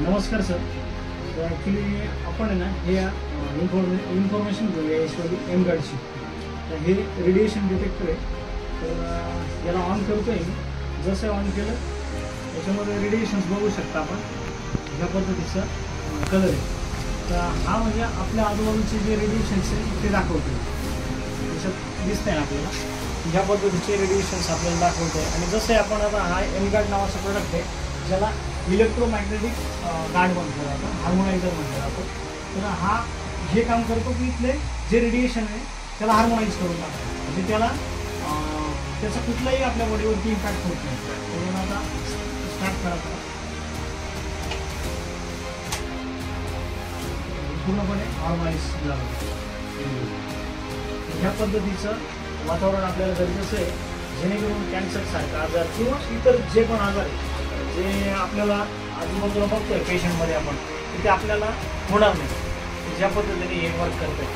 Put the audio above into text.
नमस्कार सर. तर ॲक्च्युली आपण आहे ना हे इन्फॉर्मेशन घेऊया ईश्वरी एमगार्डची. तर हे रेडिएशन डिटेक्टर आहे. तर याला ऑन करतो आहे मी. जसं ऑन केलं याच्यामध्ये रेडिएशन्स बघू शकता आपण. ह्या पद्धतीचा कलर आहे. तर हा म्हणजे आपल्या आजूबाजूचे जे रेडिएशन्स आहे ते दाखवतो. त्याच्यात दिसतंय आपल्याला ह्या पद्धतीचे रेडिएशन्स आपल्याला दाखवत आहे. आणि जसं आपण आता हा एमगार्ड नावाचा प्रोडक्ट आहे ज्याला इलेक्ट्रोमॅग्नेटिक गार्ड म्हणतो आपण, हार्मोनायझर म्हणतो आपण. तर हा हे काम करतो की इथले जे रेडिएशन आहे त्याला हार्मोनाइज करून टाकतो. म्हणजे त्याचा कुठलाही आपल्या बॉडीवरती इम्पॅक्ट होत नाही. म्हणून आता स्टार्ट करायचा पूर्णपणे हार्मोनाइज झालं. ह्या पद्धतीचं वातावरण आपल्याला गरजेचं आहे जेणेकरून कॅन्सरसारखा आजार किंवा इतर जे पण आजार आहे जे आपल्याला आजूबाजूला बघतोय पेशंटमध्ये आपण ते आपल्याला होणार नाही. ज्या पद्धतीने हे वर्क करतंय.